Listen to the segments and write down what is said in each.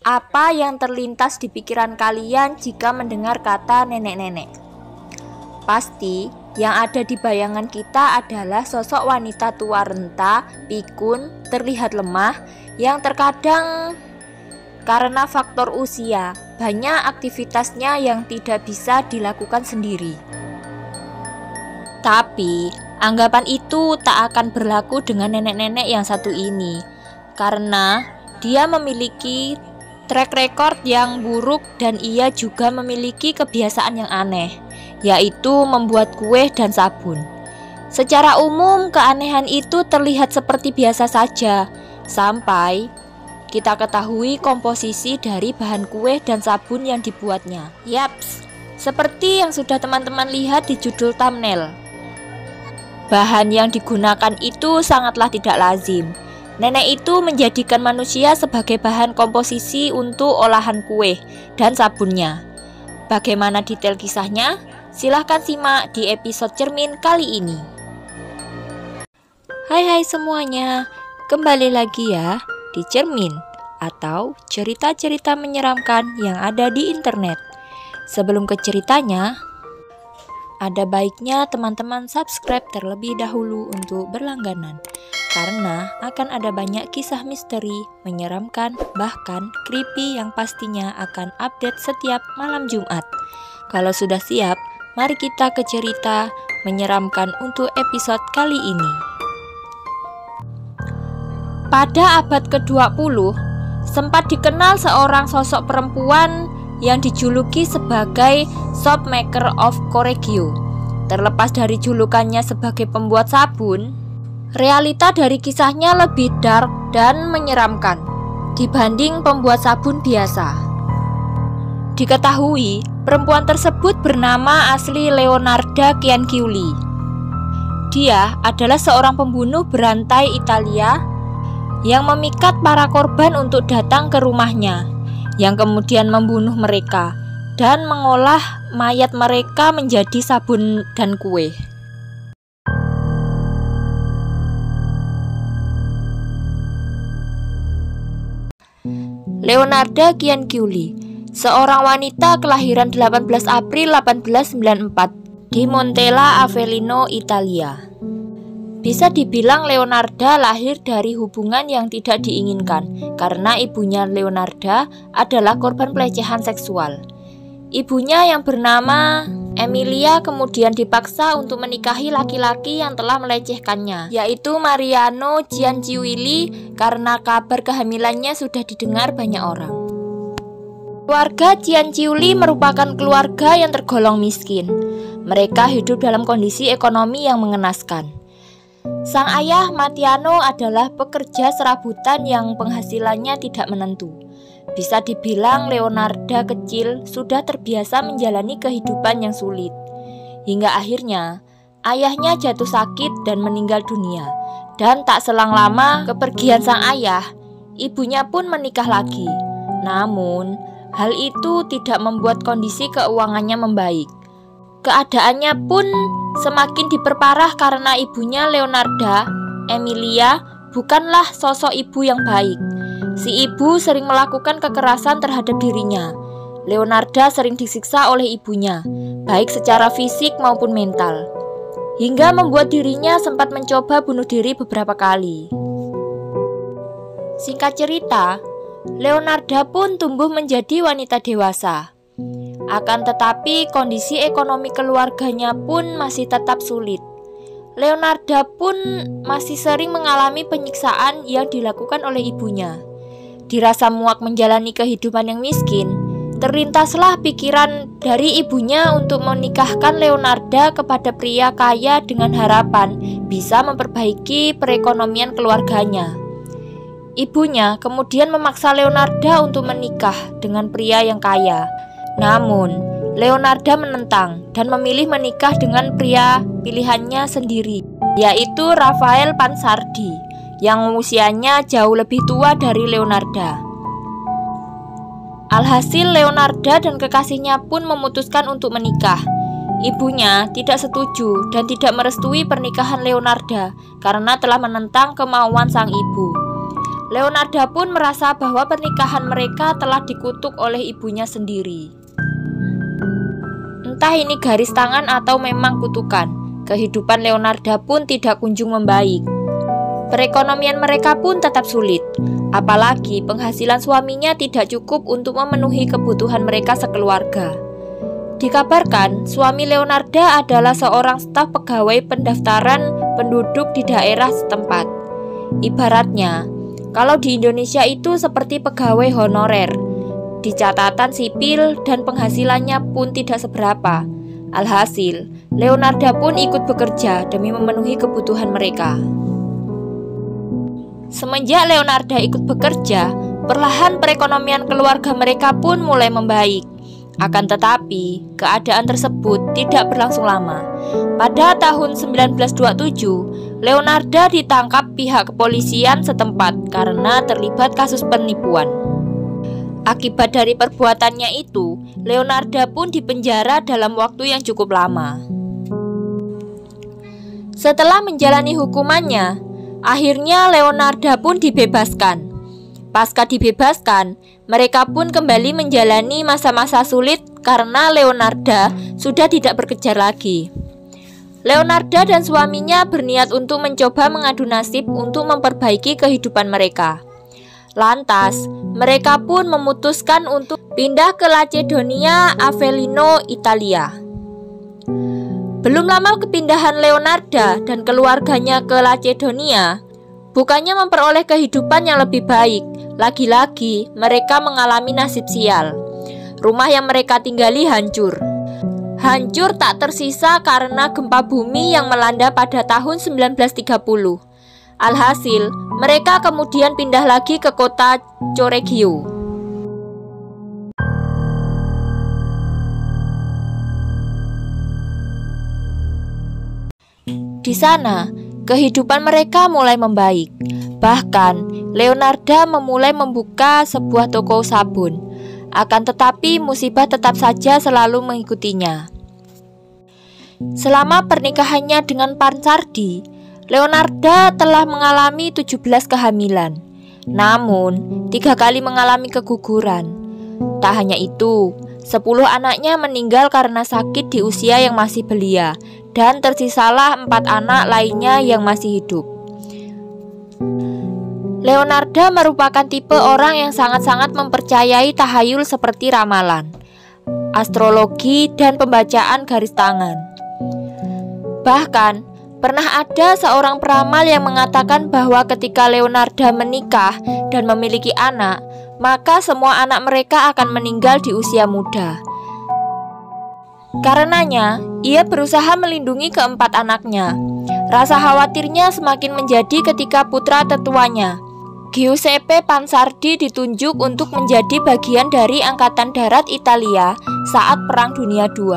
Apa yang terlintas di pikiran kalian jika mendengar kata nenek-nenek? Pasti yang ada di bayangan kita adalah sosok wanita tua renta, pikun, terlihat lemah, yang terkadang karena faktor usia banyak aktivitasnya yang tidak bisa dilakukan sendiri. Tapi anggapan itu tak akan berlaku dengan nenek-nenek yang satu ini, karena dia memiliki track record yang buruk dan ia juga memiliki kebiasaan yang aneh, yaitu membuat kue dan sabun. Secara umum keanehan itu terlihat seperti biasa saja, sampai kita ketahui komposisi dari bahan kue dan sabun yang dibuatnya. Yaps, seperti yang sudah teman-teman lihat di judul thumbnail. Bahan yang digunakan itu sangatlah tidak lazim. Nenek itu menjadikan manusia sebagai bahan komposisi untuk olahan kue dan sabunnya. Bagaimana detail kisahnya? Silahkan simak di episode Cermin kali ini. Hai semuanya, kembali lagi ya di Cermin atau cerita-cerita menyeramkan yang ada di internet. Sebelum ke ceritanya, ada baiknya teman-teman subscribe terlebih dahulu untuk berlangganan, karena akan ada banyak kisah misteri, menyeramkan, bahkan creepy yang pastinya akan update setiap malam Jumat. Kalau sudah siap, mari kita ke cerita menyeramkan untuk episode kali ini. Pada abad ke-20, sempat dikenal seorang sosok perempuan yang dijuluki sebagai Soapmaker of Correggio. Terlepas dari julukannya sebagai pembuat sabun, realita dari kisahnya lebih dark dan menyeramkan dibanding pembuat sabun biasa. Diketahui, perempuan tersebut bernama asli Leonarda Cianciulli. Dia adalah seorang pembunuh berantai Italia yang memikat para korban untuk datang ke rumahnya, yang kemudian membunuh mereka dan mengolah mayat mereka menjadi sabun dan kue. Leonarda Cianciulli, seorang wanita kelahiran 18 April 1894 di Montella Avellino, Italia. Bisa dibilang Leonarda lahir dari hubungan yang tidak diinginkan, karena ibunya Leonarda adalah korban pelecehan seksual. Ibunya yang bernama Emilia kemudian dipaksa untuk menikahi laki-laki yang telah melecehkannya, yaitu Mariano Cianciulli, karena kabar kehamilannya sudah didengar banyak orang. Keluarga Cianciulli merupakan keluarga yang tergolong miskin. Mereka hidup dalam kondisi ekonomi yang mengenaskan. Sang ayah Matiano adalah pekerja serabutan yang penghasilannya tidak menentu. Bisa dibilang Leonarda kecil sudah terbiasa menjalani kehidupan yang sulit. Hingga akhirnya ayahnya jatuh sakit dan meninggal dunia. Dan tak selang lama kepergian sang ayah, ibunya pun menikah lagi. Namun hal itu tidak membuat kondisi keuangannya membaik. Keadaannya pun semakin diperparah karena ibunya Leonarda, Emilia, bukanlah sosok ibu yang baik. Si ibu sering melakukan kekerasan terhadap dirinya. Leonarda sering disiksa oleh ibunya, baik secara fisik maupun mental, hingga membuat dirinya sempat mencoba bunuh diri beberapa kali. Singkat cerita, Leonarda pun tumbuh menjadi wanita dewasa. Akan tetapi kondisi ekonomi keluarganya pun masih tetap sulit. Leonarda pun masih sering mengalami penyiksaan yang dilakukan oleh ibunya. Dirasa muak menjalani kehidupan yang miskin, terlintaslah pikiran dari ibunya untuk menikahkan Leonarda kepada pria kaya dengan harapan bisa memperbaiki perekonomian keluarganya. Ibunya kemudian memaksa Leonarda untuk menikah dengan pria yang kaya. Namun, Leonarda menentang dan memilih menikah dengan pria pilihannya sendiri, yaitu Rafael Pansardi, yang usianya jauh lebih tua dari Leonarda. Alhasil Leonarda dan kekasihnya pun memutuskan untuk menikah. Ibunya tidak setuju dan tidak merestui pernikahan Leonarda karena telah menentang kemauan sang ibu. Leonarda pun merasa bahwa pernikahan mereka telah dikutuk oleh ibunya sendiri. Entah ini garis tangan atau memang kutukan, kehidupan Leonarda pun tidak kunjung membaik. Perekonomian mereka pun tetap sulit, apalagi penghasilan suaminya tidak cukup untuk memenuhi kebutuhan mereka sekeluarga. Dikabarkan, suami Leonarda adalah seorang staf pegawai pendaftaran penduduk di daerah setempat. Ibaratnya, kalau di Indonesia itu seperti pegawai honorer, di catatan sipil dan penghasilannya pun tidak seberapa. Alhasil, Leonarda pun ikut bekerja demi memenuhi kebutuhan mereka. Semenjak Leonarda ikut bekerja, perlahan perekonomian keluarga mereka pun mulai membaik. Akan tetapi, keadaan tersebut tidak berlangsung lama. Pada tahun 1927, Leonarda ditangkap pihak kepolisian setempat karena terlibat kasus penipuan. Akibat dari perbuatannya itu, Leonarda pun dipenjara dalam waktu yang cukup lama. Setelah menjalani hukumannya, akhirnya Leonarda pun dibebaskan. Pasca dibebaskan, mereka pun kembali menjalani masa-masa sulit karena Leonarda sudah tidak bekerja lagi. Leonarda dan suaminya berniat untuk mencoba mengadu nasib untuk memperbaiki kehidupan mereka. Lantas, mereka pun memutuskan untuk pindah ke Lacedonia, Avellino, Italia. Belum lama kepindahan Leonarda dan keluarganya ke Lacedonia, bukannya memperoleh kehidupan yang lebih baik, lagi-lagi mereka mengalami nasib sial. Rumah yang mereka tinggali hancur. Hancur tak tersisa karena gempa bumi yang melanda pada tahun 1930. Alhasil, mereka kemudian pindah lagi ke kota Correggio. Di sana, kehidupan mereka mulai membaik. Bahkan, Leonarda memulai membuka sebuah toko sabun. Akan tetapi, musibah tetap saja selalu mengikutinya. Selama pernikahannya dengan Pansardi, Leonarda telah mengalami 17 kehamilan. Namun, 3 kali mengalami keguguran. Tak hanya itu, 10 anaknya meninggal karena sakit di usia yang masih belia, dan tersisalah 4 anak lainnya yang masih hidup. Leonarda merupakan tipe orang yang sangat-sangat mempercayai tahayul seperti ramalan, astrologi, dan pembacaan garis tangan. Bahkan, pernah ada seorang peramal yang mengatakan bahwa ketika Leonarda menikah dan memiliki anak, maka semua anak mereka akan meninggal di usia muda. Karenanya, ia berusaha melindungi keempat anaknya. Rasa khawatirnya semakin menjadi ketika putra tertuanya, Giuseppe Pansardi, ditunjuk untuk menjadi bagian dari Angkatan Darat Italia saat Perang Dunia II.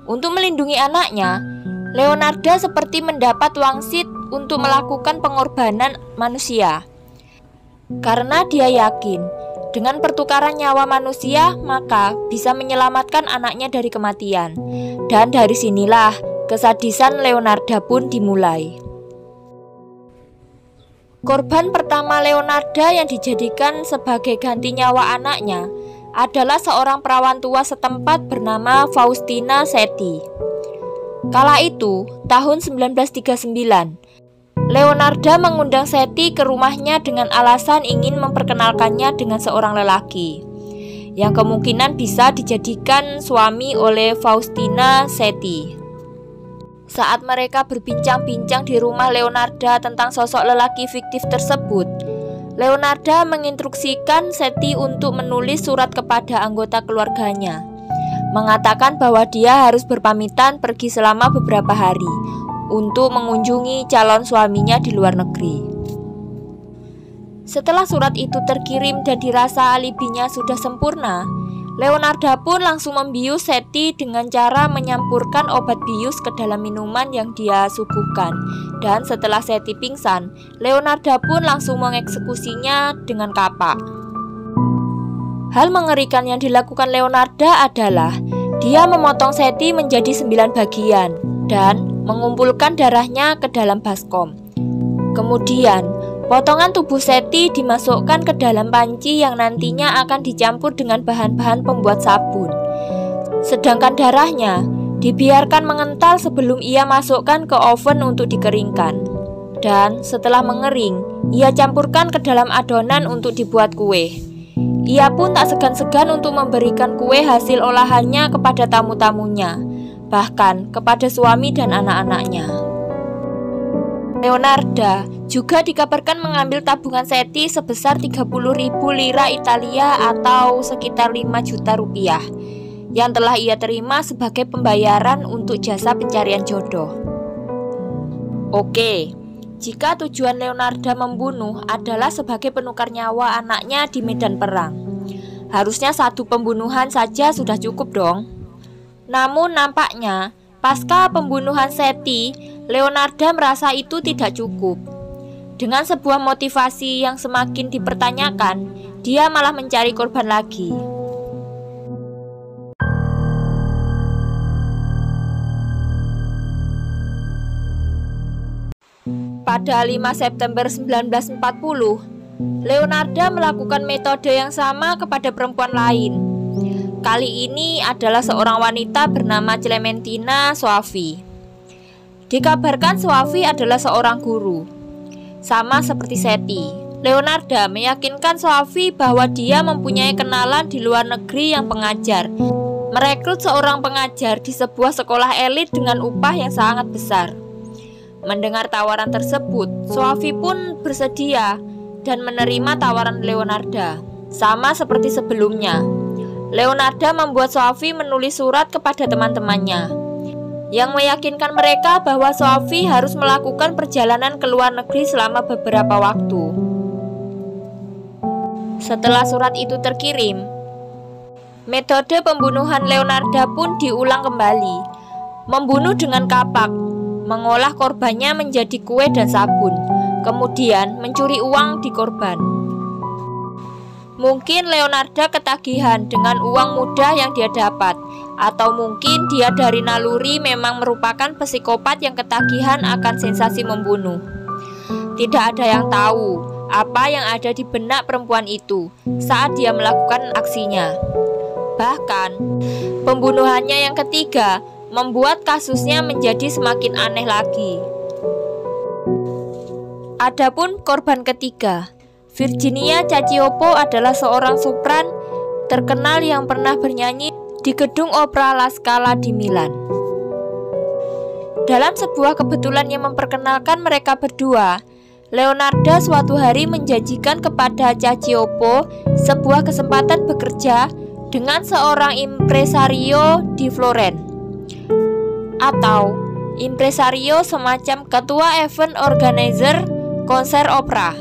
Untuk melindungi anaknya, Leonarda seperti mendapat wangsit untuk melakukan pengorbanan manusia. Karena dia yakin, dengan pertukaran nyawa manusia, maka bisa menyelamatkan anaknya dari kematian. Dan dari sinilah kesadisan Leonarda pun dimulai. Korban pertama Leonarda yang dijadikan sebagai ganti nyawa anaknya adalah seorang perawan tua setempat bernama Faustina Setti. Kala itu, tahun 1939, Leonarda mengundang Setti ke rumahnya dengan alasan ingin memperkenalkannya dengan seorang lelaki yang kemungkinan bisa dijadikan suami oleh Faustina Setti. Saat mereka berbincang-bincang di rumah Leonarda tentang sosok lelaki fiktif tersebut, Leonarda menginstruksikan Setti untuk menulis surat kepada anggota keluarganya, mengatakan bahwa dia harus berpamitan pergi selama beberapa hari untuk mengunjungi calon suaminya di luar negeri. Setelah surat itu terkirim dan dirasa alibinya sudah sempurna, Leonarda pun langsung membius Setti dengan cara menyampurkan obat bius ke dalam minuman yang dia suguhkan. Dan setelah Setti pingsan, Leonarda pun langsung mengeksekusinya dengan kapak. Hal mengerikan yang dilakukan Leonarda adalah dia memotong Setti menjadi 9 bagian dan mengumpulkan darahnya ke dalam baskom. Kemudian, Potongan tubuh Seti dimasukkan ke dalam panci yang nantinya akan dicampur dengan bahan-bahan pembuat sabun. Sedangkan darahnya dibiarkan mengental sebelum ia masukkan ke oven untuk dikeringkan. Dan setelah mengering, ia campurkan ke dalam adonan untuk dibuat kue. Ia pun tak segan-segan untuk memberikan kue hasil olahannya kepada tamu-tamunya, bahkan kepada suami dan anak-anaknya. Leonarda juga dikabarkan mengambil tabungan Seti sebesar 30.000 lira Italia atau sekitar 5 juta rupiah yang telah ia terima sebagai pembayaran untuk jasa pencarian jodoh. Oke, jika tujuan Leonarda membunuh adalah sebagai penukar nyawa anaknya di medan perang, harusnya satu pembunuhan saja sudah cukup dong. Namun nampaknya pasca pembunuhan Seti, Leonarda merasa itu tidak cukup. Dengan sebuah motivasi yang semakin dipertanyakan, dia malah mencari korban lagi. Pada 5 September 1940, Leonarda melakukan metode yang sama kepada perempuan lain. Kali ini adalah seorang wanita bernama Clementina Soavi. Dikabarkan Soavi adalah seorang guru. Sama seperti Seti, Leonarda meyakinkan Soavi bahwa dia mempunyai kenalan di luar negeri yang pengajar, merekrut seorang pengajar di sebuah sekolah elit dengan upah yang sangat besar. Mendengar tawaran tersebut, Soavi pun bersedia dan menerima tawaran Leonarda. Sama seperti sebelumnya, Leonarda membuat Soavi menulis surat kepada teman-temannya yang meyakinkan mereka bahwa Soavi harus melakukan perjalanan ke luar negeri selama beberapa waktu. Setelah surat itu terkirim, metode pembunuhan Leonarda pun diulang kembali. Membunuh dengan kapak, mengolah korbannya menjadi kue dan sabun, kemudian mencuri uang di korban. Mungkin Leonarda ketagihan dengan uang mudah yang dia dapat, atau mungkin dia dari naluri memang merupakan psikopat yang ketagihan akan sensasi membunuh. Tidak ada yang tahu apa yang ada di benak perempuan itu saat dia melakukan aksinya. Bahkan, pembunuhannya yang ketiga membuat kasusnya menjadi semakin aneh lagi. Adapun korban ketiga, Virginia Cacioppo, adalah seorang sopran terkenal yang pernah bernyanyi di gedung opera La Scala di Milan. Dalam sebuah kebetulan yang memperkenalkan mereka berdua, Leonarda suatu hari menjanjikan kepada Cacioppo sebuah kesempatan bekerja dengan seorang impresario di Florence, atau impresario semacam ketua event organizer konser opera.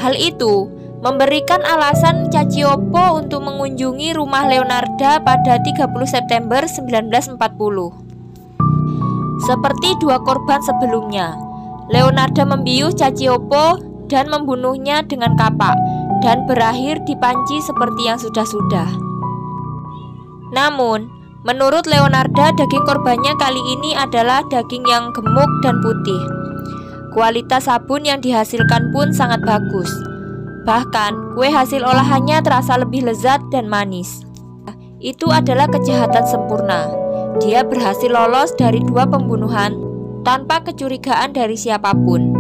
Hal itu memberikan alasan Cacioppo untuk mengunjungi rumah Leonarda pada 30 September 1940. Seperti dua korban sebelumnya, Leonarda membius Cacioppo dan membunuhnya dengan kapak dan berakhir di panci seperti yang sudah-sudah. Namun, menurut Leonarda, daging korbannya kali ini adalah daging yang gemuk dan putih. Kualitas sabun yang dihasilkan pun sangat bagus. Bahkan, kue hasil olahannya terasa lebih lezat dan manis. Itu adalah kejahatan sempurna. Dia berhasil lolos dari dua pembunuhan tanpa kecurigaan dari siapapun.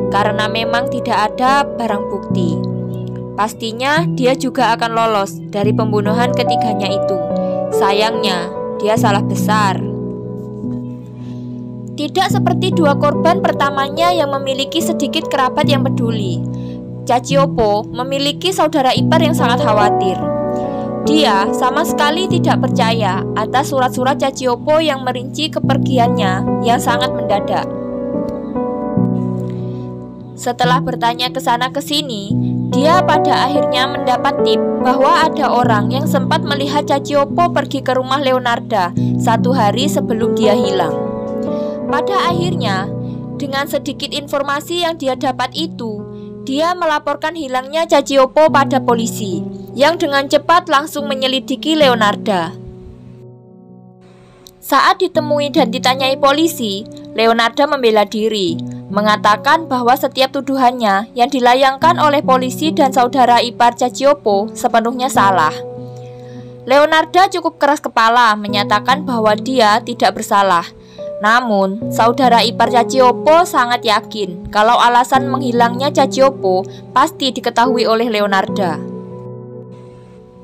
Karena memang tidak ada barang bukti, pastinya dia juga akan lolos dari pembunuhan ketiganya itu. Sayangnya, dia salah besar. Tidak seperti dua korban pertamanya yang memiliki sedikit kerabat yang peduli. Cacioppo memiliki saudara ipar yang sangat khawatir. Dia sama sekali tidak percaya atas surat-surat Cacioppo yang merinci kepergiannya yang sangat mendadak. Setelah bertanya ke sana ke sini, dia pada akhirnya mendapat tip bahwa ada orang yang sempat melihat Cacioppo pergi ke rumah Leonarda satu hari sebelum dia hilang. Pada akhirnya, dengan sedikit informasi yang dia dapat itu, dia melaporkan hilangnya Cacioppo pada polisi, yang dengan cepat langsung menyelidiki Leonarda. Saat ditemui dan ditanyai polisi, Leonarda membela diri, mengatakan bahwa setiap tuduhannya yang dilayangkan oleh polisi dan saudara ipar Cacioppo sepenuhnya salah. Leonarda cukup keras kepala menyatakan bahwa dia tidak bersalah. Namun, saudara ipar Cacioppo sangat yakin kalau alasan menghilangnya Cacioppo pasti diketahui oleh Leonarda.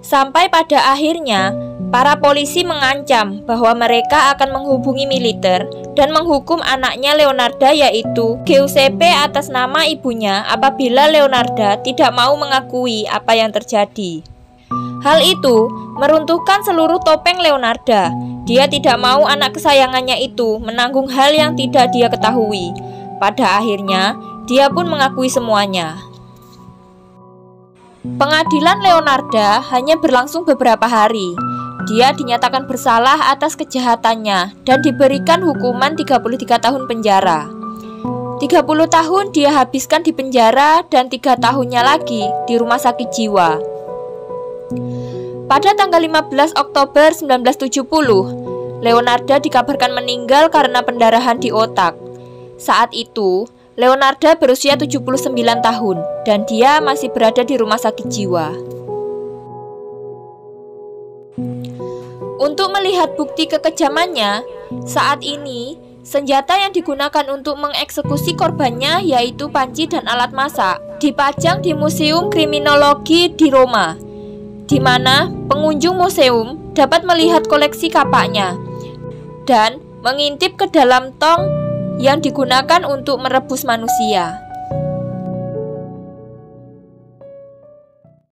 Sampai pada akhirnya, para polisi mengancam bahwa mereka akan menghubungi militer dan menghukum anaknya Leonarda yaitu Giuseppe atas nama ibunya apabila Leonarda tidak mau mengakui apa yang terjadi. Hal itu meruntuhkan seluruh topeng Leonarda. Dia tidak mau anak kesayangannya itu menanggung hal yang tidak dia ketahui. Pada akhirnya, dia pun mengakui semuanya. Pengadilan Leonarda hanya berlangsung beberapa hari. Dia dinyatakan bersalah atas kejahatannya dan diberikan hukuman 33 tahun penjara. 30 tahun dia habiskan di penjara dan 3 tahunnya lagi di rumah sakit jiwa. Pada tanggal 15 Oktober 1970, Leonarda dikabarkan meninggal karena pendarahan di otak. Saat itu, Leonarda berusia 79 tahun dan dia masih berada di rumah sakit jiwa. Untuk melihat bukti kekejamannya, saat ini senjata yang digunakan untuk mengeksekusi korbannya yaitu panci dan alat masak dipajang di Museum Kriminologi di Roma, di mana pengunjung museum dapat melihat koleksi kapaknya dan mengintip ke dalam tong yang digunakan untuk merebus manusia.